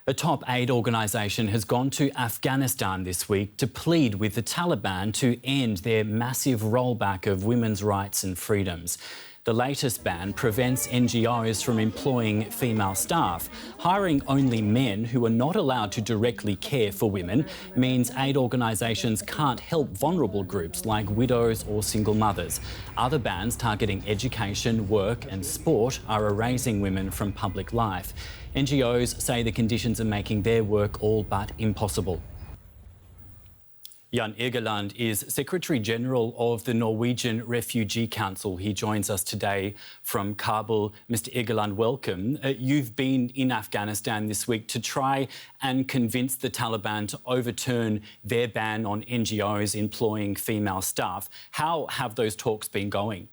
A top aid organisation has gone to Afghanistan this week to plead with the Taliban to end their massive rollback of women's rights and freedoms. The latest ban prevents NGOs from employing female staff. Hiring only men who are not allowed to directly care for women means aid organisations can't help vulnerable groups like widows or single mothers. Other bans targeting education, work and sport are erasing women from public life. NGOs say the conditions are making their work all but impossible. Jan Egeland is Secretary-General of the Norwegian Refugee Council. He joins us today from Kabul. Mr Egeland, welcome. You've been in Afghanistan this week to try and convince the Taliban to overturn their ban on NGOs employing female staff. How have those talks been going?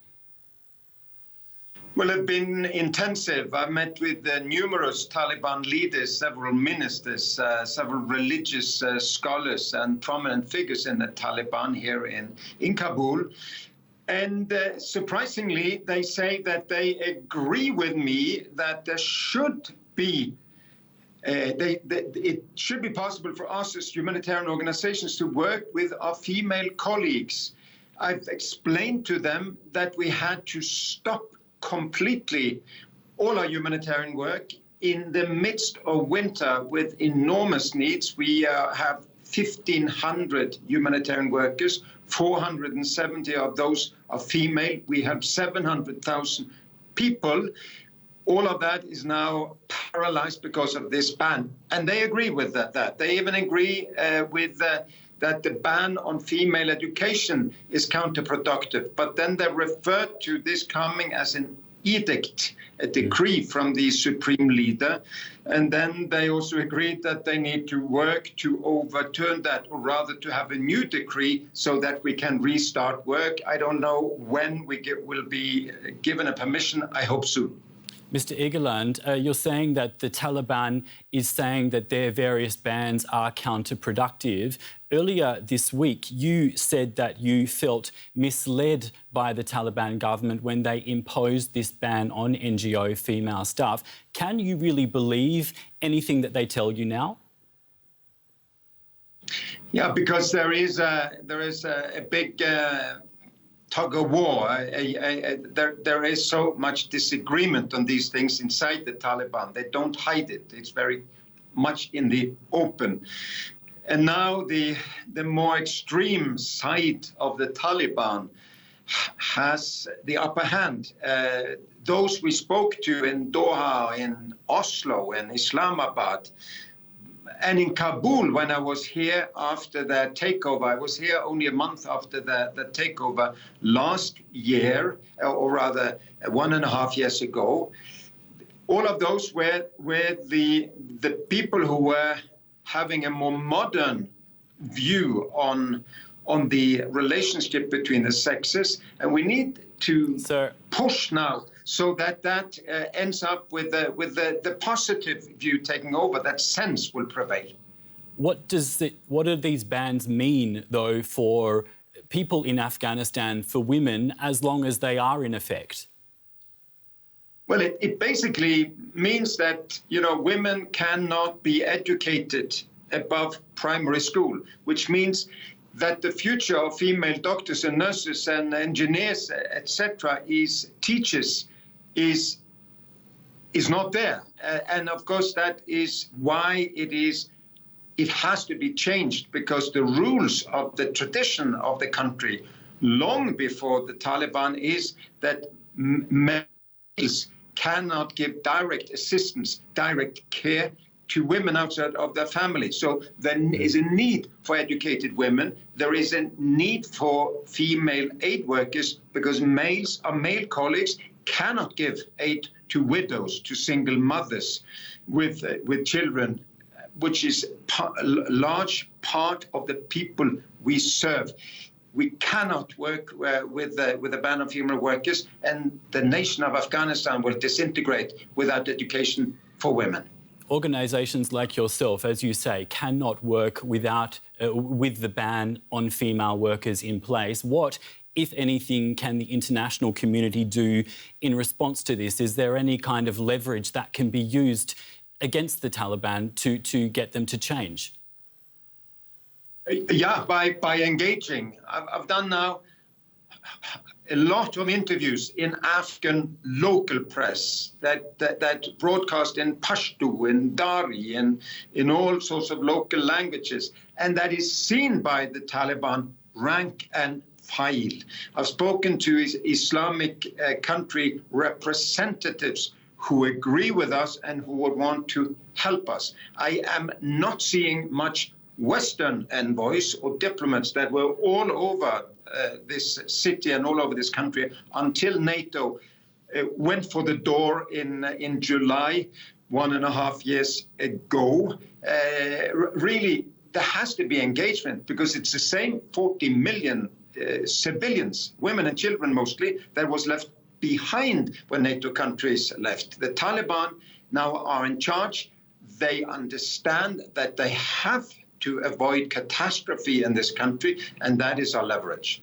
Well, it's been intensive. I've met with numerous Taliban leaders, several ministers, several religious scholars and prominent figures in the Taliban here in Kabul. And surprisingly, they say that they agree with me that there should be it should be possible for us as humanitarian organizations to work with our female colleagues. I've explained to them that we had to stop completely all our humanitarian work in the midst of winter with enormous needs. We have 1,500 humanitarian workers, 470 of those are female. We have 700,000 people. All of that is now paralyzed because of this ban. And they agree with that. They even agree with that the ban on female education is counterproductive. But then they refer to this coming as an edict, a decree from the supreme leader. And then they also agreed that they need to work to overturn that, or rather to have a new decree so that we can restart work. I don't know when we will be given a permission. I hope soon. Mr Egeland, you're saying that the Taliban is saying that their various bans are counterproductive. Earlier this week, you said that you felt misled by the Taliban government when they imposed this ban on NGO female staff. Can you really believe anything that they tell you now? Yeah, because there is a big tug of war. There is so much disagreement on these things inside the Taliban. They don't hide it. It's very much in the open. And now the more extreme side of the Taliban has the upper hand. Those we spoke to in Doha, in Oslo, in Islamabad, and in Kabul, when I was here after the takeover, I was here only a month after the takeover last year, or rather 1.5 years ago. All of those were the people who were having a more modern view on the relationship between the sexes, and we need to push now so that ends up with the positive view taking over. That sense will prevail. What do these bans mean, though, for people in Afghanistan, for women, as long as they are in effect? Well, it basically means that, women cannot be educated above primary school, which means that the future of female doctors and nurses and engineers, etc., teachers is not there. And of course, that is why it has to be changed, because the rules of the tradition of the country long before the Taliban is that males cannot give direct assistance, direct care to women outside of their family. So there is a need for educated women. There is a need for female aid workers, because our male colleagues cannot give aid to widows, to single mothers with children, which is a large part of the people we serve. We cannot work with a ban on female workers, and the nation of Afghanistan will disintegrate without education for women. Organisations like yourself, as you say, cannot work without with the ban on female workers in place. What, if anything, can the international community do in response to this? Is there any kind of leverage that can be used against the Taliban to get them to change? Yeah, by engaging. I've done now a lot of interviews in Afghan local press that broadcast in Pashto, in Dari, and in all sorts of local languages, and that is seen by the Taliban rank and file. I've spoken to Islamic country representatives who agree with us and who would want to help us. I am not seeing much Western envoys or diplomats that were all over this city and all over this country until NATO went for the door in July, 1.5 years ago. Really, there has to be engagement, because it's the same 40 million civilians, women and children mostly, that was left behind when NATO countries left. The Taliban now are in charge. They understand that they have to avoid catastrophe in this country, and that is our leverage.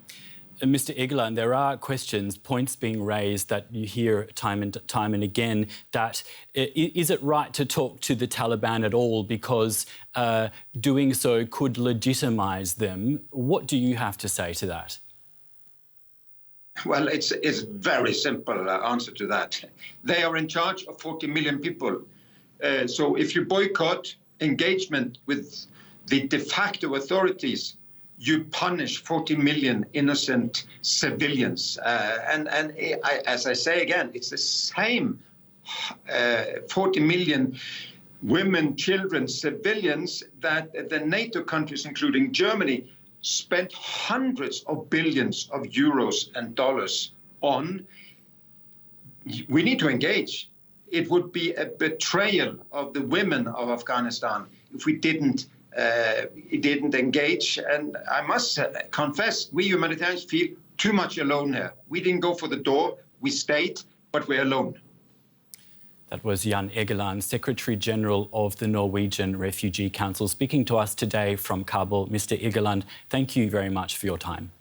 Mr. Egeland, there are points being raised that you hear time and again, that is it right to talk to the Taliban at all, because doing so could legitimise them? What do you have to say to that? Well, it's a very simple answer to that. They are in charge of 40 million people. So if you boycott engagement with the de facto authorities, you punish 40 million innocent civilians. As I say again, it's the same 40 million women, children, civilians that the NATO countries, including Germany, spent hundreds of billions of euros and dollars on. We need to engage. It would be a betrayal of the women of Afghanistan if we didn't engage. And I must confess, we humanitarians feel too much alone here. We didn't go for the door, we stayed, but we're alone. That was Jan Egeland, Secretary-General of the Norwegian Refugee Council, speaking to us today from Kabul. Mr. Egeland, thank you very much for your time.